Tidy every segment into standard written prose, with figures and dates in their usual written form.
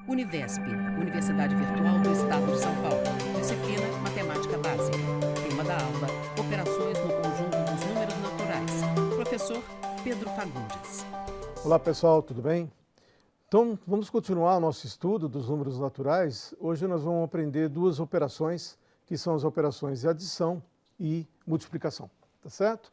Univesp, Universidade Virtual do Estado de São Paulo. Disciplina Matemática Básica. Tema da aula: Operações no conjunto dos números naturais. Professor Pedro Fagundes. Olá pessoal, tudo bem? Então vamos continuar o nosso estudo dos números naturais. Hoje nós vamos aprender duas operações, que são as operações de adição e multiplicação, tá certo?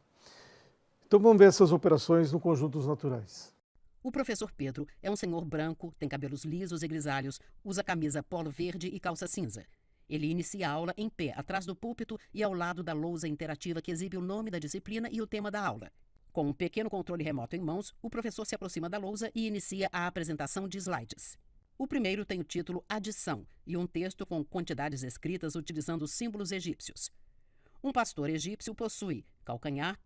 Então vamos ver essas operações no conjunto dos naturais. O professor Pedro é um senhor branco, tem cabelos lisos e grisalhos, usa camisa polo verde e calça cinza. Ele inicia a aula em pé, atrás do púlpito e ao lado da lousa interativa que exibe o nome da disciplina e o tema da aula. Com um pequeno controle remoto em mãos, o professor se aproxima da lousa e inicia a apresentação de slides. O primeiro tem o título Adição e um texto com quantidades escritas utilizando símbolos egípcios. Um pastor egípcio possui calcanhar,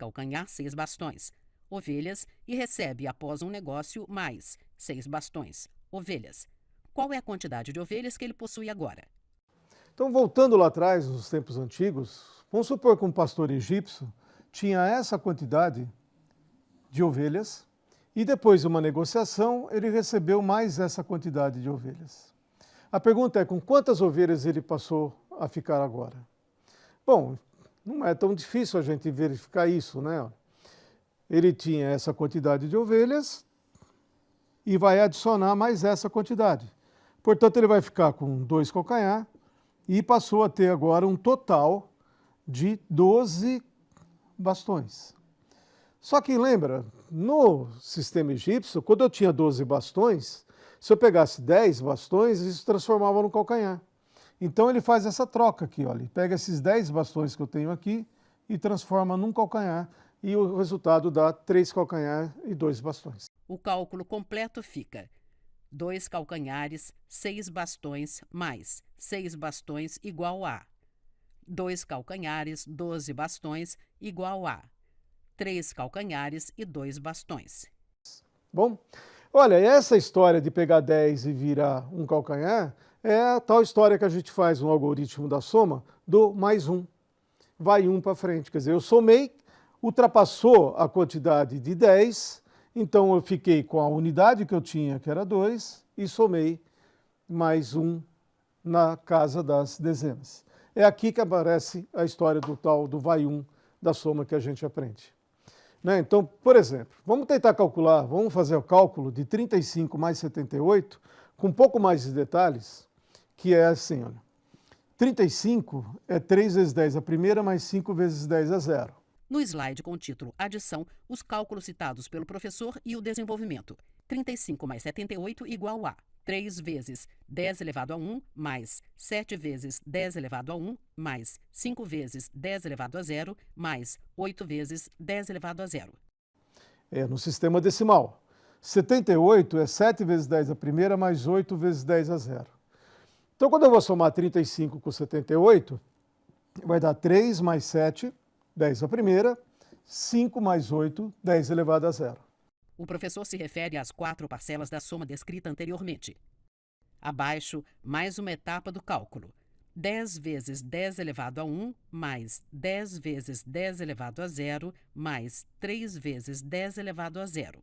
6 bastões, ovelhas, e recebe, após um negócio, mais 6 bastões, ovelhas. Qual é a quantidade de ovelhas que ele possui agora? Então, voltando lá atrás, nos tempos antigos, vamos supor que um pastor egípcio tinha essa quantidade de ovelhas e depois de uma negociação ele recebeu mais essa quantidade de ovelhas. A pergunta é, com quantas ovelhas ele passou a ficar agora? Bom, não é tão difícil a gente verificar isso, né? Ele tinha essa quantidade de ovelhas e vai adicionar mais essa quantidade. Portanto, ele vai ficar com 2 calcanhar e passou a ter agora um total de 12 bastões. Só que lembra, no sistema egípcio, quando eu tinha 12 bastões, se eu pegasse 10 bastões, isso transformava no calcanhar. Então ele faz essa troca aqui, olha, ele pega esses 10 bastões que eu tenho aqui e transforma num calcanhar, e o resultado dá 3 calcanhar e 2 bastões. O cálculo completo fica 2 calcanhares, 6 bastões, mais 6 bastões igual a 2 calcanhares, 12 bastões igual a 3 calcanhares e 2 bastões. Bom, olha, essa história de pegar 10 e virar um calcanhar é a tal história que a gente faz no algoritmo da soma do mais 1. Vai 1 para frente, quer dizer, eu somei, ultrapassou a quantidade de 10, então eu fiquei com a unidade que eu tinha, que era 2, e somei mais 1 na casa das dezenas. É aqui que aparece a história do tal do vai 1 da soma que a gente aprende. Né? Então, por exemplo, vamos tentar calcular, vamos fazer o cálculo de 35 mais 78, com um pouco mais de detalhes, que é assim, olha. 35 é 3 vezes 10 a primeira, mais 5 vezes 10 a zero. No slide com o título Adição, os cálculos citados pelo professor e o desenvolvimento. 35 mais 78 igual a 3 vezes 10 elevado a 1 mais 7 vezes 10 elevado a 1 mais 5 vezes 10 elevado a 0 mais 8 vezes 10 elevado a 0. É no sistema decimal. 78 é 7 vezes 10 a primeira mais 8 vezes 10 a zero. Então, quando eu vou somar 35 com 78, vai dar 3 mais 7, 10 a primeira, 5 mais 8, 10 elevado a zero. O professor se refere às 4 parcelas da soma descrita anteriormente. Abaixo, mais uma etapa do cálculo. 10 vezes 10 elevado a 1, mais 10 vezes 10 elevado a 0, mais 3 vezes 10 elevado a 0.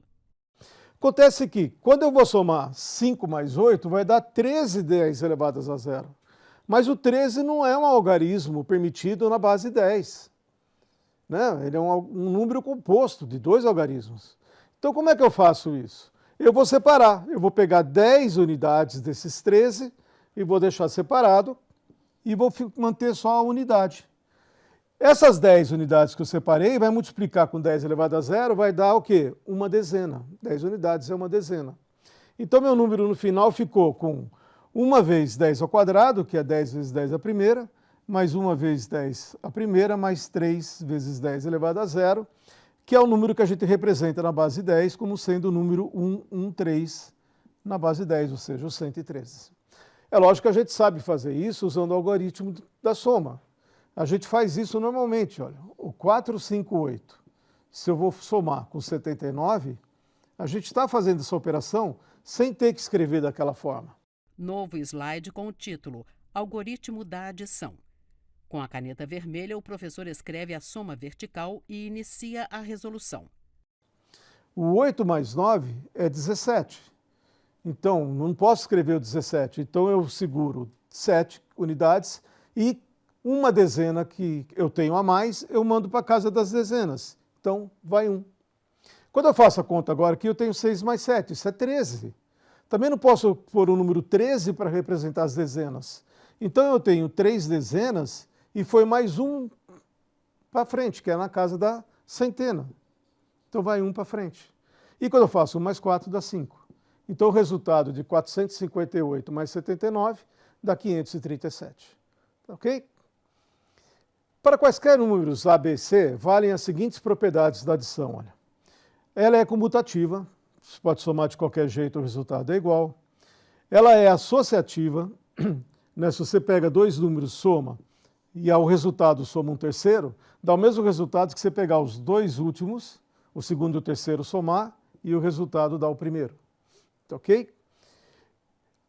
Acontece que, quando eu vou somar 5 mais 8, vai dar 13 10 elevadas a zero. Mas o 13 não é um algarismo permitido na base 10. Né? Ele é um número composto de 2 algarismos. Então, como é que eu faço isso? Eu vou separar. Eu vou pegar 10 unidades desses 13 e vou deixar separado e vou manter só a unidade. Essas 10 unidades que eu separei, vai multiplicar com 10 elevado a zero, vai dar o quê? Uma dezena. 10 unidades é uma dezena. Então, meu número no final ficou com 1 vezes 10 ao quadrado, que é 10 vezes 10 a primeira, mais 1 vezes 10 a primeira, mais 3 vezes 10 elevado a zero, que é o número que a gente representa na base 10 como sendo o número 113 na base 10, ou seja, o 113. É lógico que a gente sabe fazer isso usando o algoritmo da soma. A gente faz isso normalmente, olha, o 458, se eu vou somar com 79, a gente está fazendo essa operação sem ter que escrever daquela forma. Novo slide com o título Algoritmo da adição. Com a caneta vermelha, o professor escreve a soma vertical e inicia a resolução. O 8 mais 9 é 17. Então, não posso escrever o 17. Então, eu seguro 7 unidades e uma dezena que eu tenho a mais, eu mando para a casa das dezenas. Então, vai 1. Quando eu faço a conta agora aqui, eu tenho 6 mais 7, isso é 13. Também não posso pôr o número 13 para representar as dezenas. Então, eu tenho 3 dezenas e foi mais 1 para frente, que é na casa da centena. Então, vai 1 para frente. E quando eu faço 1 mais 4, dá 5. Então, o resultado de 458 mais 79 dá 537. Ok? Para quaisquer números A, B, C, valem as seguintes propriedades da adição. Olha. Ela é comutativa, você pode somar de qualquer jeito, o resultado é igual. Ela é associativa, né? Se você pega 2 números, soma, e ao resultado soma um terceiro, dá o mesmo resultado que você pegar os 2 últimos, o segundo e o terceiro somar, e o resultado dá o primeiro. Ok?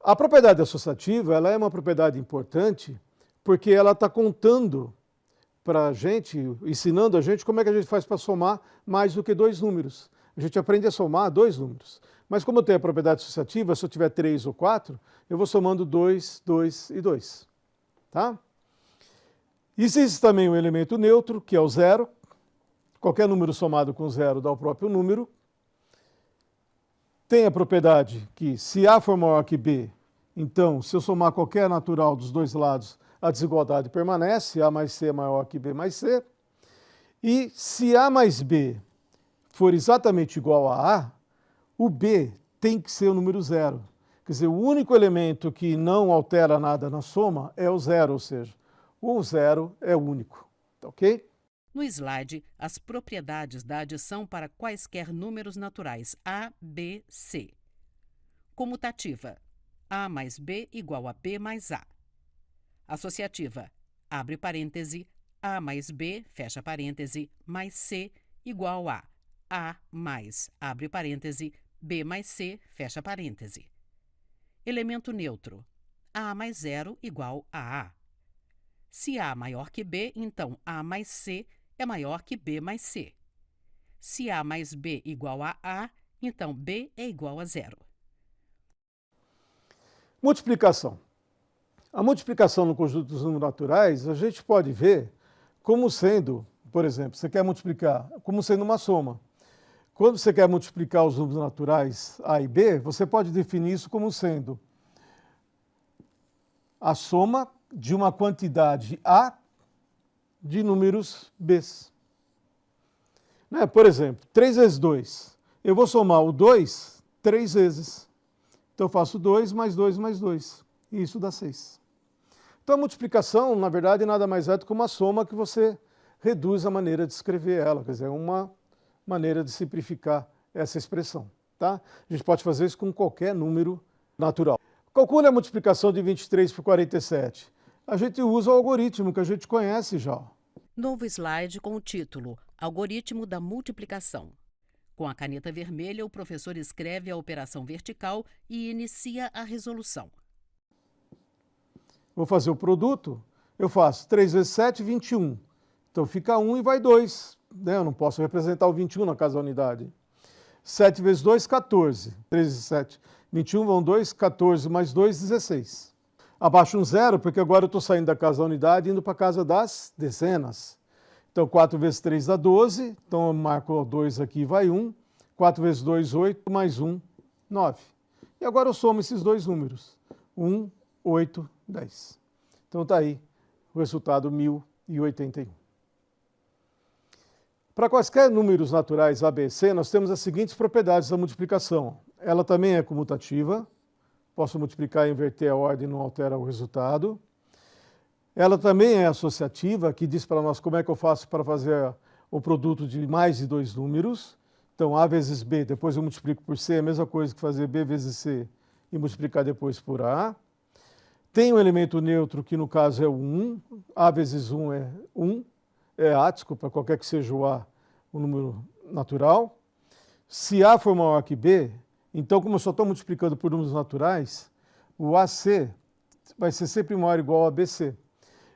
A propriedade associativa, ela é uma propriedade importante, porque ela está contando para a gente, ensinando a gente como é que a gente faz para somar mais do que 2 números. A gente aprende a somar 2 números. Mas como eu tenho a propriedade associativa, se eu tiver 3 ou 4, eu vou somando 2, 2 e 2. Tá? Existe também um elemento neutro, que é o zero. Qualquer número somado com zero dá o próprio número. Tem a propriedade que se A for maior que B, então, se eu somar qualquer natural dos dois lados, a desigualdade permanece, A mais C é maior que B mais C. E se A mais B for exatamente igual a A, o B tem que ser o número zero. Quer dizer, o único elemento que não altera nada na soma é o zero, ou seja, o zero é único. Ok? No slide, as propriedades da adição para quaisquer números naturais A, B, C. Comutativa. A mais B igual a B mais A. Associativa. Abre parêntese. A mais B, fecha parêntese, mais C igual a A mais, abre parêntese, B mais C, fecha parêntese. Elemento neutro. A mais zero igual a A. Se A maior que B, então A mais C é maior que B mais C. Se A mais B igual a A, então B é igual a zero. Multiplicação. A multiplicação no conjunto dos números naturais, a gente pode ver como sendo, por exemplo, você quer multiplicar, como sendo uma soma. Quando você quer multiplicar os números naturais A e B, você pode definir isso como sendo a soma de uma quantidade A de números B. Né? Por exemplo, 3 vezes 2. Eu vou somar o 2 3 vezes. Então eu faço 2 mais 2 mais 2. E isso dá 6. Então a multiplicação, na verdade, nada mais é do que uma soma que você reduz a maneira de escrever ela. Quer dizer, é uma maneira de simplificar essa expressão. Tá? A gente pode fazer isso com qualquer número natural. Calcule a multiplicação de 23 por 47. A gente usa o algoritmo que a gente conhece já. Novo slide com o título Algoritmo da Multiplicação. Com a caneta vermelha, o professor escreve a operação vertical e inicia a resolução. Vou fazer o produto, eu faço 3 vezes 7, 21. Então fica 1 e vai 2. Né? Eu não posso representar o 21 na casa da unidade. 7 vezes 2, 14. 3 vezes 7, 21 vão 2, 14 mais 2, 16. Abaixo um zero, porque agora eu estou saindo da casa da unidade e indo para a casa das dezenas. Então 4 vezes 3 dá 12, então eu marco 2 aqui, vai 1. 4 vezes 2, 8, mais 1, 9. E agora eu somo esses dois números. 1, 8, 10. Então está aí o resultado 1081. Para quaisquer números naturais A, B, C, nós temos as seguintes propriedades da multiplicação. Ela também é comutativa. Posso multiplicar e inverter a ordem, não altera o resultado. Ela também é associativa, que diz para nós como é que eu faço para fazer o produto de mais de 2 números. Então, A vezes B, depois eu multiplico por C, é a mesma coisa que fazer B vezes C e multiplicar depois por A. Tem um elemento neutro, que no caso é o 1. A vezes 1 é 1. É A, desculpa, qualquer que seja o A, o número natural. Se A for maior que B, então, como eu só estou multiplicando por números naturais, o AC vai ser sempre maior ou igual a BC.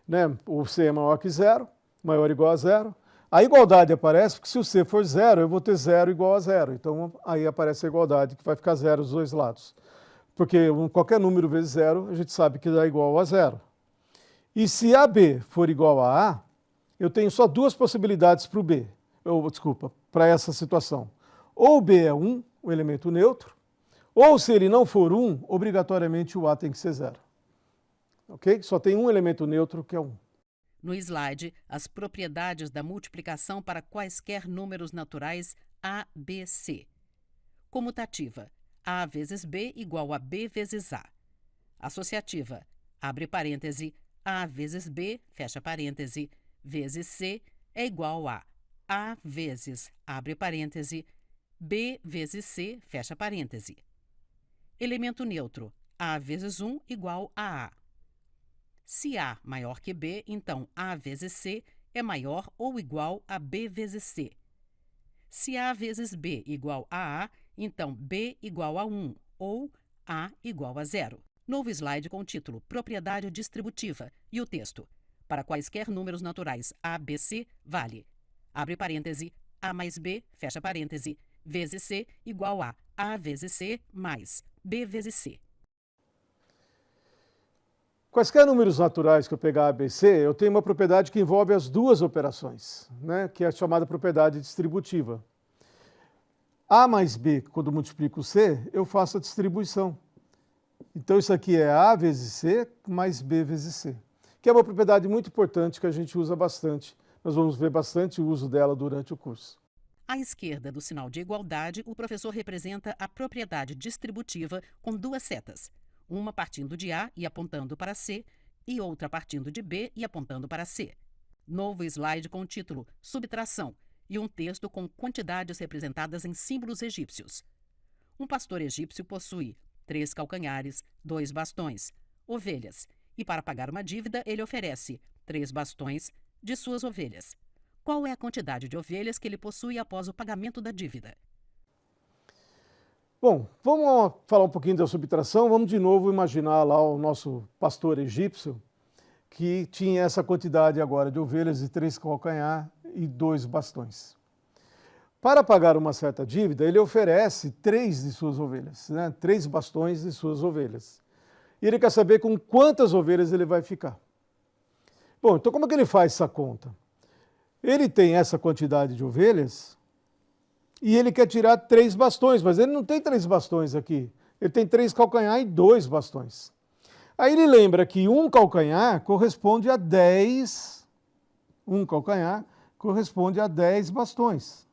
Né? O C é maior que 0, maior ou igual a 0. A igualdade aparece porque se o C for 0, eu vou ter 0 igual a 0. Então, aí aparece a igualdade, que vai ficar 0 dos dois lados. porque qualquer número vezes zero, a gente sabe que dá igual a zero. E se AB for igual a A, eu tenho só duas possibilidades para o B, para essa situação. Ou o B é 1, o elemento neutro, ou se ele não for 1, obrigatoriamente o A tem que ser zero. Ok? Só tem um elemento neutro que é 1. No slide, as propriedades da multiplicação para quaisquer números naturais A, B, C. Comutativa: A vezes B igual a B vezes A. Associativa: abre parêntese, A vezes B, fecha parêntese, vezes C é igual a A vezes, abre parêntese, B vezes C, fecha parêntese. Elemento neutro: A vezes 1 igual a A. Se A maior que B, então A vezes C é maior ou igual a B vezes C. Se A vezes B igual a A, então B igual a 1 ou A igual a 0. Novo slide com o título Propriedade Distributiva e o texto: para quaisquer números naturais A, B, C, vale, abre parêntese, A mais B, fecha parêntese, vezes C igual a A vezes C mais B vezes C. Quaisquer números naturais que eu pegar A, B, C, eu tenho uma propriedade que envolve as duas operações, né, que é a chamada propriedade distributiva. A mais B, quando multiplico C, eu faço a distribuição. Então isso aqui é A vezes C mais B vezes C, que é uma propriedade muito importante que a gente usa bastante. Nós vamos ver bastante o uso dela durante o curso. À esquerda do sinal de igualdade, o professor representa a propriedade distributiva com duas setas, uma partindo de A e apontando para C, e outra partindo de B e apontando para C. Novo slide com o título Subtração e um texto com quantidades representadas em símbolos egípcios. Um pastor egípcio possui 3 calcanhares, 2 bastões, ovelhas, e para pagar uma dívida ele oferece 3 bastões de suas ovelhas. Qual é a quantidade de ovelhas que ele possui após o pagamento da dívida? Bom, vamos falar um pouquinho da subtração. Vamos de novo imaginar lá o nosso pastor egípcio, que tinha essa quantidade agora de ovelhas de 3 calcanhar e 2 bastões. Para pagar uma certa dívida, ele oferece 3 de suas ovelhas, né? 3 bastões de suas ovelhas. E ele quer saber com quantas ovelhas ele vai ficar. Bom, então como é que ele faz essa conta? Ele tem essa quantidade de ovelhas e ele quer tirar 3 bastões, mas ele não tem 3 bastões aqui. Ele tem 3 calcanhar e 2 bastões. Aí ele lembra que um calcanhar corresponde a 10, um calcanhar corresponde a 10 bastões.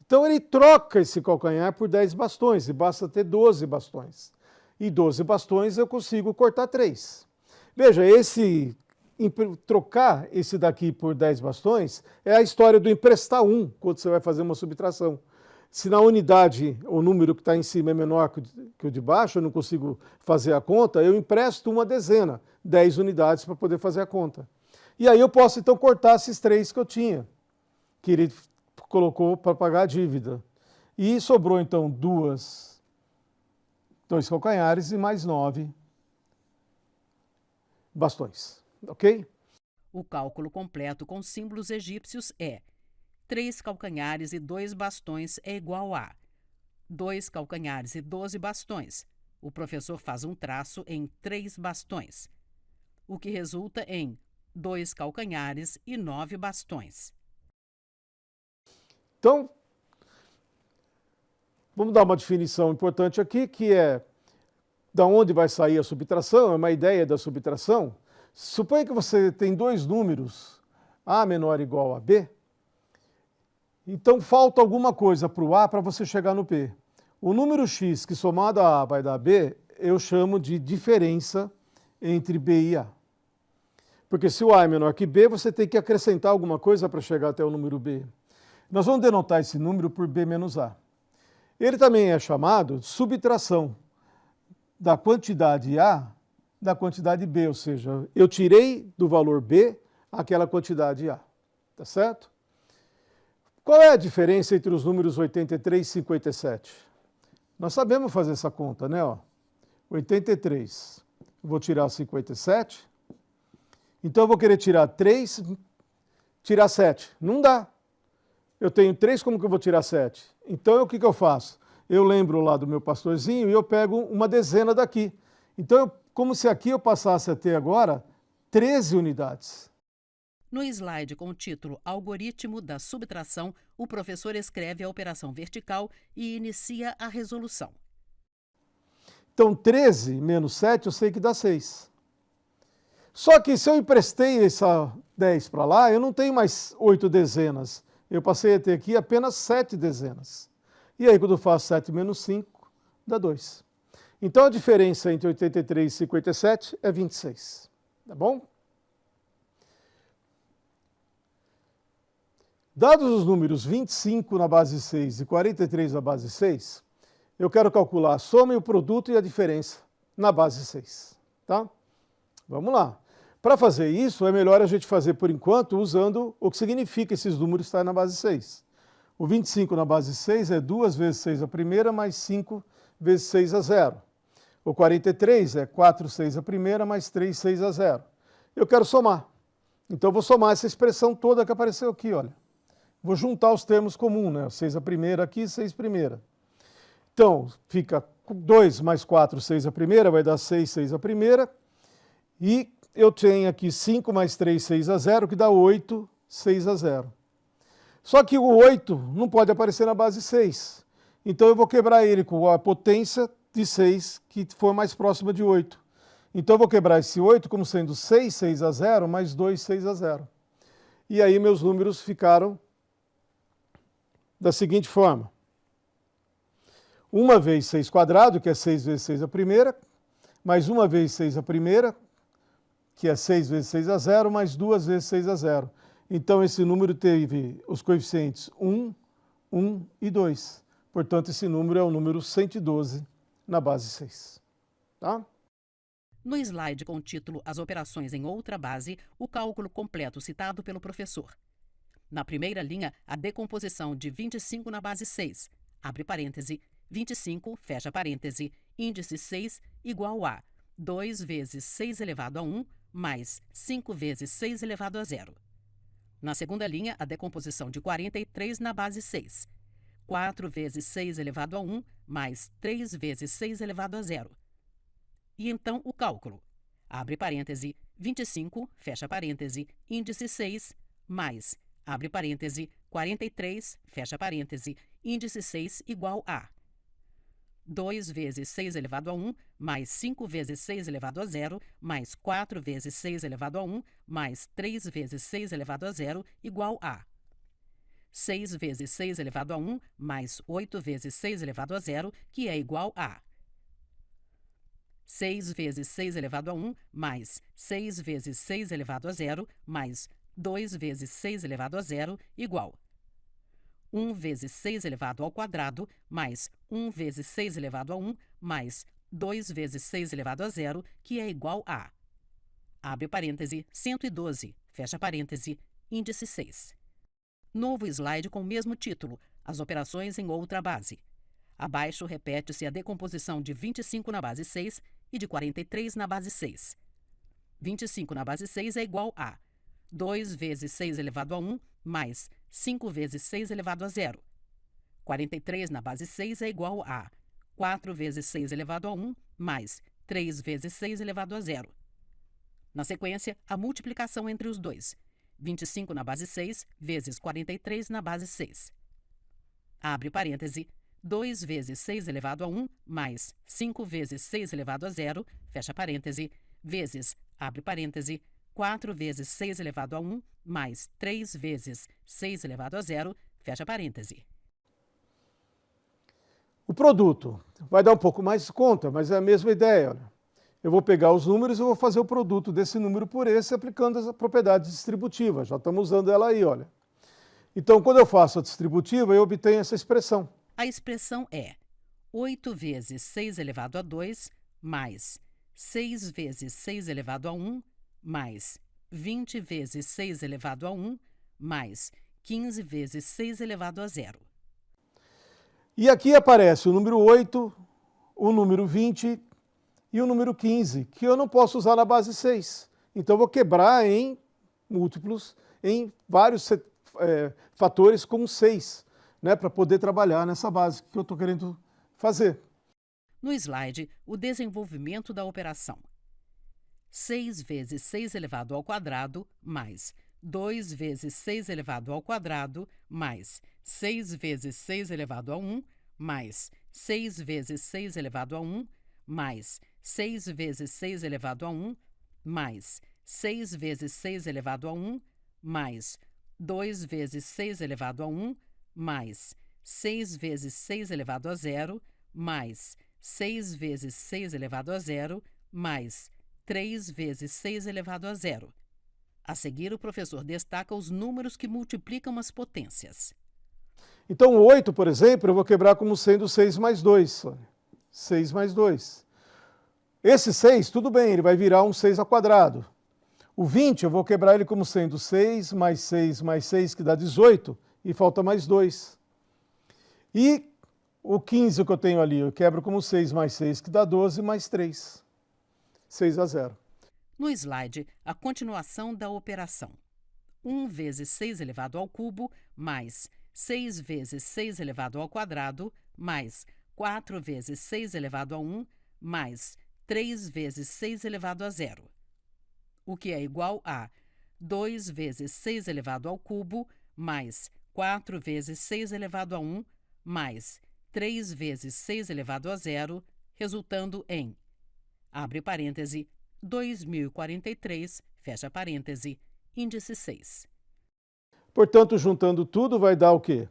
Então ele troca esse calcanhar por 10 bastões e basta ter 12 bastões. E 12 bastões eu consigo cortar 3. Veja, trocar esse daqui por 10 bastões é a história do emprestar 1 quando você vai fazer uma subtração. Se na unidade o número que está em cima é menor que o de baixo, eu não consigo fazer a conta, eu empresto uma dezena, 10 unidades para poder fazer a conta. E aí eu posso então cortar esses 3 que eu tinha, que ele colocou para pagar a dívida. E sobrou então 2 calcanhares e mais 9 bastões. Ok? O cálculo completo com símbolos egípcios é 3 calcanhares e 2 bastões é igual a 2 calcanhares e 12 bastões. O professor faz um traço em 3 bastões, o que resulta em 2 calcanhares e 9 bastões. Então, vamos dar uma definição importante aqui, que é da onde vai sair a subtração, é uma ideia da subtração. Suponha que você tem 2 números, A menor ou igual a B, então falta alguma coisa para o A para você chegar no P. O número X que somado a A vai dar B, eu chamo de diferença entre B e A. Porque se o A é menor que B, você tem que acrescentar alguma coisa para chegar até o número B. Nós vamos denotar esse número por B menos A. Ele também é chamado de subtração da quantidade A da quantidade B, ou seja, eu tirei do valor B aquela quantidade A, tá certo? Qual é a diferença entre os números 83 e 57? Nós sabemos fazer essa conta, né? 83, vou tirar 57, então eu vou querer tirar 3, tirar 7, não dá. Eu tenho 3, como que eu vou tirar 7? Então o que eu faço? eu lembro lá do meu pastorzinho e eu pego uma dezena daqui. Então, como se aqui eu passasse a ter agora 13 unidades. No slide com o título Algoritmo da Subtração, o professor escreve a operação vertical e inicia a resolução. Então, 13 menos 7 eu sei que dá 6. Só que se eu emprestei essa 10 para lá, eu não tenho mais 8 dezenas. Eu passei a ter aqui apenas 7 dezenas. E aí, quando eu faço 7 menos 5, dá 2. Então, a diferença entre 83 e 57 é 26. Tá bom? Dados os números 25 na base 6 e 43 na base 6, eu quero calcular a soma e o produto e a diferença na base 6. Tá? Vamos lá. Para fazer isso, é melhor a gente fazer, por enquanto, usando o que significa esses números estar na base 6. O 25 na base 6 é 2 vezes 6 a primeira, mais 5 vezes 6 a 0. O 43 é 4 6 a primeira, mais 3 6 a 0. Eu quero somar. Então, eu vou somar essa expressão toda que apareceu aqui, olha. Vou juntar os termos comuns, né? 6 a primeira aqui, 6 primeira. Então, fica 2 mais 4, 6 a primeira, vai dar 6, 6 a primeira. E eu tenho aqui 5 mais 3, 6 a 0, que dá 8, 6 a 0. Só que o 8 não pode aparecer na base 6. Então, eu vou quebrar ele com a potência de 6, que for mais próxima de 8. Então, eu vou quebrar esse 8 como sendo 6, 6 a 0, mais 2, 6 a 0. E aí, meus números ficaram da seguinte forma. 1 vezes 6 quadrado, que é 6 vezes 6 a primeira, mais 1 vezes 6 a primeira, que é 6 vezes 6 a 0, mais 2 vezes 6 a 0. Então, esse número teve os coeficientes 1, 1 e 2. Portanto, esse número é o número 112 na base 6. Tá? No slide com o título As operações em outra base, o cálculo completo citado pelo professor. Na primeira linha, a decomposição de 25 na base 6, abre parêntese, 25, fecha parêntese, índice 6 igual a 2 vezes 6 elevado a 1 mais 5 vezes 6 elevado a 0. Na segunda linha, a decomposição de 43 na base 6, 4 vezes 6 elevado a 1 mais 3 vezes 6 elevado a 0. E então o cálculo, abre parêntese, 25, fecha parêntese, índice 6 mais abre parêntese, 43, fecha parêntese, índice 6 igual a 2 vezes 6 elevado a 1, mais 5 vezes 6 elevado a 0, mais 4 vezes 6 elevado a 1, mais 3 vezes 6 elevado a 0, igual a 6 vezes 6 elevado a 1, mais 8 vezes 6 elevado a 0, que é igual a 6 vezes 6 elevado a 1, mais 6 vezes 6 elevado a 0, mais 2 vezes 6 elevado a 0 igual 1 vezes 6 elevado ao quadrado mais 1 vezes 6 elevado a 1 mais 2 vezes 6 elevado a 0, que é igual a abre parêntese, 112, fecha parêntese, índice 6. Novo slide com o mesmo título, As operações em outra base. Abaixo repete-se a decomposição de 25 na base 6 e de 43 na base 6. 25 na base 6 é igual a 2 vezes 6 elevado a 1 mais 5 vezes 6 elevado a 0. 43 na base 6 é igual a 4 vezes 6 elevado a 1 mais 3 vezes 6 elevado a 0. Na sequência, a multiplicação entre os dois. 25 na base 6 vezes 43 na base 6. Abre parêntese, 2 vezes 6 elevado a 1 mais 5 vezes 6 elevado a 0, fecha parêntese, vezes, abre parêntese, 4 vezes 6 elevado a 1 mais 3 vezes 6 elevado a 0, fecha parêntese. O produto vai dar um pouco mais de conta, mas é a mesma ideia. Olha. Eu vou pegar os números e vou fazer o produto desse número por esse aplicando as propriedades distributivas. Já estamos usando ela aí, olha. Então, quando eu faço a distributiva, eu obtenho essa expressão. A expressão é 8 vezes 6 elevado a 2 mais 6 vezes 6 elevado a 1 mais 20 vezes 6 elevado a 1 mais 15 vezes 6 elevado a 0. E aqui aparece o número 8, o número 20 e o número 15, que eu não posso usar na base 6. Então, eu vou quebrar em múltiplos, em vários fatores com 6, né, para poder trabalhar nessa base que eu estou querendo fazer. No slide, o desenvolvimento da operação. 6 vezes 6 elevado ao quadrado mais 2 vezes 6 elevado ao quadrado mais 6 vezes 6 elevado a 1 mais 6 vezes 6 elevado a 1 mais 6 vezes 6 elevado a 1 mais 6 vezes 6 elevado a 1 mais 2 vezes 6 elevado a 1 mais 6 vezes 6 elevado a 0 mais 6 vezes 6 elevado a 0 mais 3 vezes 6 elevado a 0. A seguir, o professor destaca os números que multiplicam as potências. Então, o 8, por exemplo, eu vou quebrar como sendo 6 mais 2. Olha. 6 mais 2. Esse 6, tudo bem, ele vai virar um 6 ao quadrado. O 20, eu vou quebrar ele como sendo 6 mais 6 mais 6, que dá 18, e falta mais 2. E o 15 que eu tenho ali, eu quebro como 6 mais 6, que dá 12, mais 3. 6 a 0. No slide, a continuação da operação. 1 vezes 6 elevado ao cubo, mais 6 vezes 6 elevado ao quadrado, mais 4 vezes 6 elevado a 1, mais 3 vezes 6 elevado a 0. O que é igual a 2 vezes 6 elevado ao cubo, mais 4 vezes 6 elevado a 1, mais 3 vezes 6 elevado a 0, resultando em, abre parêntese, 2043, fecha parêntese, índice 6. Portanto, juntando tudo, vai dar o quê?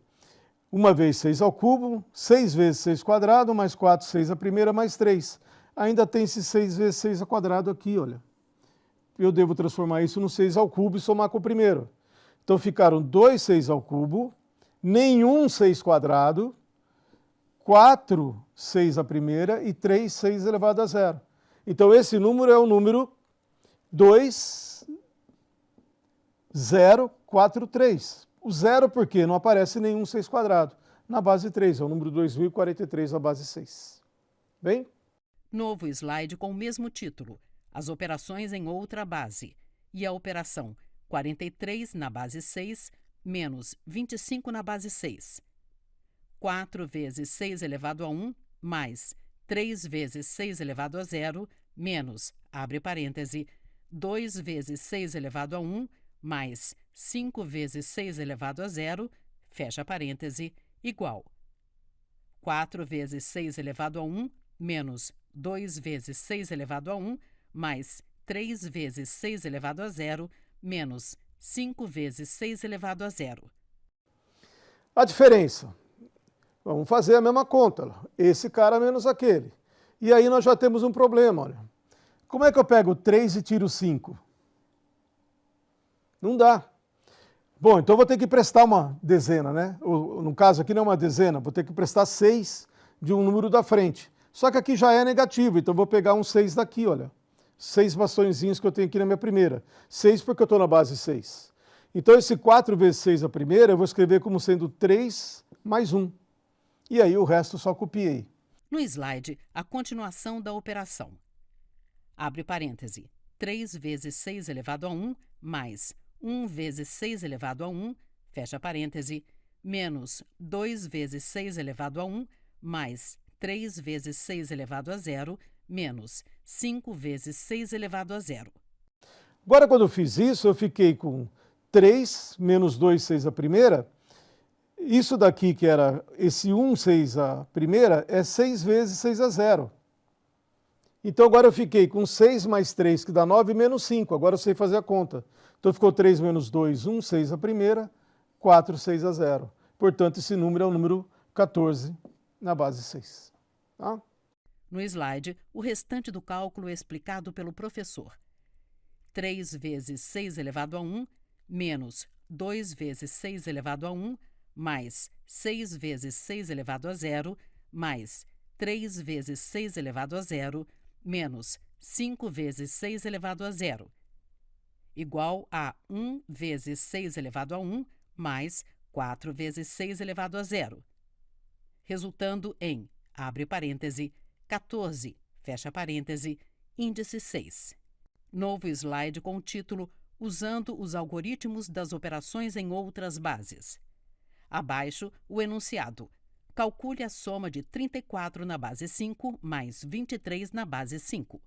1 vezes 6 ao cubo, 6 vezes 6 quadrado, mais 4, 6 a primeira, mais 3. Ainda tem esse 6 vezes 6 ao quadrado aqui, olha. Eu devo transformar isso no 6 ao cubo e somar com o primeiro. Então, ficaram 2 6 ao cubo, nenhum 6 quadrado, 4 6 a primeira e 3 6 elevado a 0. Então, esse número é o número 2043. O 0 porque não aparece nenhum 6 quadrado. Na base 3, é o número 2043, a base 6. Bem? Novo slide com o mesmo título, as operações em outra base, e a operação 43 na base 6 menos 25 na base 6. 4 vezes 6 elevado a 1 mais 3 vezes 6 elevado a 0 menos, abre parêntese, 2 vezes 6 elevado a 1 mais 5 vezes 6 elevado a 0, fecha parêntese, igual 4 vezes 6 elevado a 1 menos 2 vezes 6 elevado a 1 mais 3 vezes 6 elevado a 0 menos 5 vezes 6 elevado a 0. A diferença. Vamos fazer a mesma conta. Esse cara menos aquele. E aí nós já temos um problema, olha. Como é que eu pego 3 e tiro 5? Não dá. Bom, então eu vou ter que prestar uma dezena, né? Ou, no caso aqui não é uma dezena, vou ter que prestar 6 de um número da frente. Só que aqui já é negativo, então eu vou pegar um 6 daqui, olha. 6 bastõezinhos que eu tenho aqui na minha primeira. 6 porque eu estou na base 6. Então esse 4 vezes 6 a primeira, eu vou escrever como sendo 3 mais 1. E aí o resto só copiei. No slide, a continuação da operação. Abre parêntese. 3 vezes 6 elevado a 1 mais 1 vezes 6 elevado a 1, fecha parêntese, menos 2 vezes 6 elevado a 1 mais 3 vezes 6 elevado a 0 menos 5 vezes 6 elevado a 0. Agora, quando eu fiz isso, eu fiquei com 3 menos 2, 6 a primeira. Isso daqui, que era esse 1, 6 a primeira, é 6 vezes 6 a 0. Então, agora eu fiquei com 6 mais 3, que dá 9, menos 5. Agora eu sei fazer a conta. Então, ficou 3 menos 2, 1, 6 a primeira, 4, 6 a 0. Portanto, esse número é o número 14 na base 6. Tá? No slide, o restante do cálculo é explicado pelo professor. 3 vezes 6 elevado a 1, menos 2 vezes 6 elevado a 1, mais 6 vezes 6 elevado a 0, mais 3 vezes 6 elevado a 0, menos 5 vezes 6 elevado a 0, igual a 1 vezes 6 elevado a 1, mais 4 vezes 6 elevado a 0, resultando em, abre parêntese, 14, fecha parêntese, índice 6. Novo slide com o título Usando os algoritmos das operações em outras bases. Abaixo, o enunciado. Calcule a soma de 34 na base 5 mais 23 na base 5.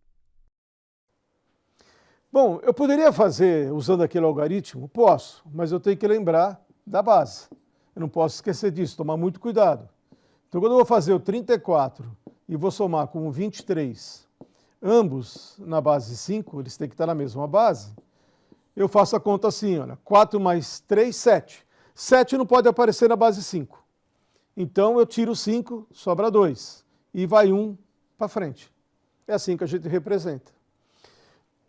Bom, eu poderia fazer usando aquele algarismo? Posso, mas eu tenho que lembrar da base. Eu não posso esquecer disso, tomar muito cuidado. Então, quando eu vou fazer o 34 e vou somar com o 23, ambos na base 5, eles têm que estar na mesma base, eu faço a conta assim, olha, 4 mais 3, 7. 7 não pode aparecer na base 5. Então, eu tiro 5, sobra 2, e vai 1 para frente. É assim que a gente representa.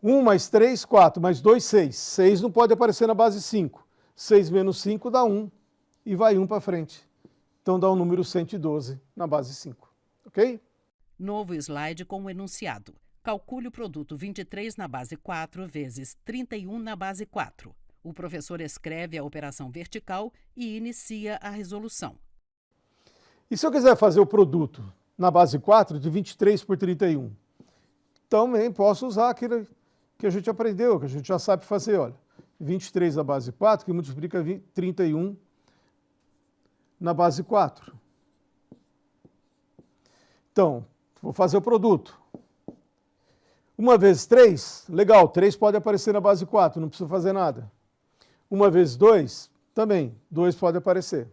1 mais 3, 4, mais 2, 6. 6 não pode aparecer na base 5. 6 menos 5 dá 1, e vai 1 para frente. Então, dá o número 112 na base 5. Ok? Novo slide com o enunciado. Calcule o produto 23 na base 4 vezes 31 na base 4. O professor escreve a operação vertical e inicia a resolução. E se eu quiser fazer o produto na base 4 de 23 por 31? Também posso usar aquilo que a gente aprendeu, que a gente já sabe fazer. Olha, 23 na base 4, que multiplica 31 na base 4. Então, vou fazer o produto. 1 vezes 3, legal, 3 pode aparecer na base 4, não preciso fazer nada. 1 vezes 2, também, 2 pode aparecer.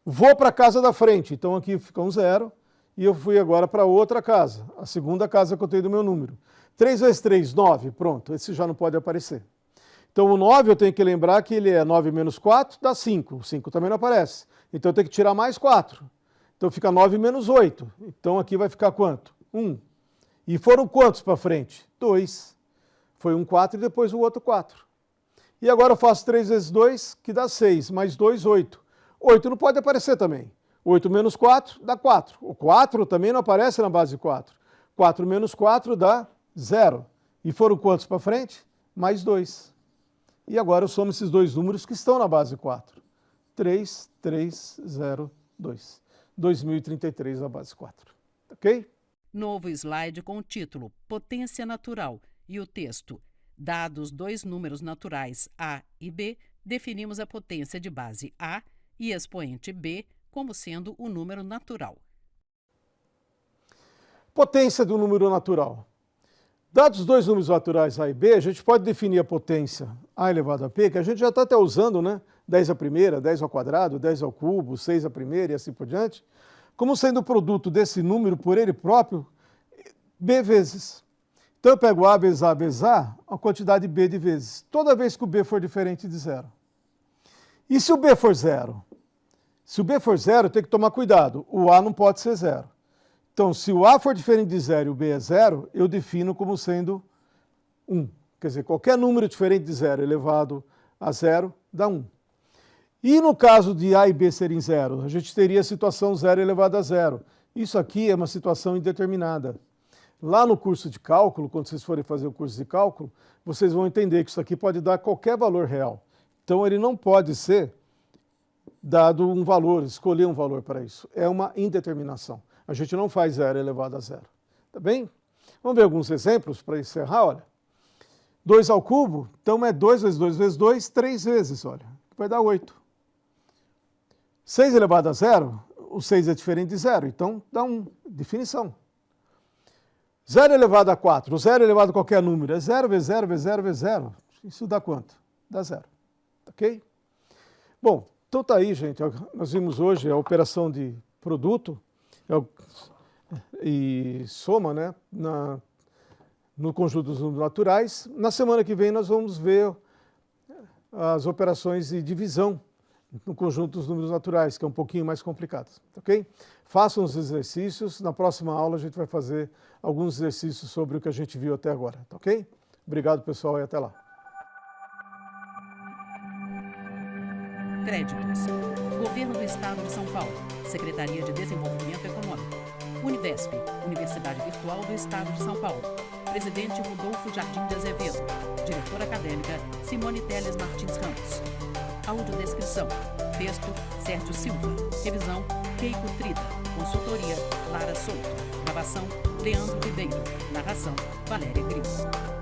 Vou para a casa da frente, então aqui fica um 0, e eu fui agora para outra casa, a segunda casa que eu tenho do meu número. 3 vezes 3, 9, pronto, esse já não pode aparecer. Então o 9 eu tenho que lembrar que ele é 9 menos 4, dá 5, o 5 também não aparece. Então eu tenho que tirar mais 4, então fica 9 menos 8, então aqui vai ficar quanto? 1. E foram quantos para frente? 2. Foi um 4 e depois o outro 4. E agora eu faço 3 vezes 2, que dá 6, mais 2, 8. 8 não pode aparecer também. 8 menos 4 dá 4. O 4 também não aparece na base 4. 4 menos 4 dá 0. E foram quantos para frente? Mais 2. E agora eu somo esses dois números que estão na base 4. 3, 3, 0, 2. 2033 na base 4. Ok? Novo slide com o título Potência Natural e o texto dados dois números naturais A e B, definimos a potência de base A e expoente B como sendo o número natural. Potência do número natural. Dados os dois números naturais A e B, a gente pode definir a potência A elevado a P, que a gente já está até usando, né? 10 à primeira, 10 ao quadrado, 10 ao cubo, 6 à primeira e assim por diante, como sendo o produto desse número por ele próprio, B vezes. Então eu pego A vezes A vezes A, a quantidade B de vezes, toda vez que o B for diferente de 0. E se o B for 0? Se o B for 0, tem que tomar cuidado, o A não pode ser 0. Então, se o A for diferente de 0 e o B é 0, eu defino como sendo 1. Quer dizer, qualquer número diferente de 0 elevado a 0 dá 1. E no caso de A e B serem 0, a gente teria a situação 0 elevado a 0. Isso aqui é uma situação indeterminada. Lá no curso de cálculo, quando vocês forem fazer o curso de cálculo, vocês vão entender que isso aqui pode dar qualquer valor real. Então, ele não pode ser dado um valor, escolher um valor para isso. É uma indeterminação. A gente não faz 0 elevado a 0. Tá bem? Vamos ver alguns exemplos para encerrar, olha. 2 ao cubo, então é 2 vezes 2 vezes 2, 3 vezes, olha. Vai dar 8. 6 elevado a 0, o 6 é diferente de 0, então dá 1. Definição. 0 elevado a 4, o 0 elevado a qualquer número, é 0 vezes 0 vezes 0 vezes 0. Isso dá quanto? Dá 0. Ok? Bom, então tá aí, gente. Nós vimos hoje a operação de produto e soma, né, no conjunto dos números naturais. Na semana que vem nós vamos ver as operações de divisão no conjunto dos números naturais, que é um pouquinho mais complicado, ok? Façam os exercícios. Na próxima aula a gente vai fazer alguns exercícios sobre o que a gente viu até agora, ok? Obrigado, pessoal, e até lá. Créditos: Governo do Estado de São Paulo, Secretaria de Desenvolvimento Econômico, Univesp, Universidade Virtual do Estado de São Paulo, Presidente Rodolfo Jardim de Azevedo, Diretora Acadêmica Simone Teles Martins Ramos. Audiodescrição: texto Sérgio Silva, revisão Keiko Trida, consultoria Lara Souto, gravação Leandro Ribeiro, narração Valéria Grilo.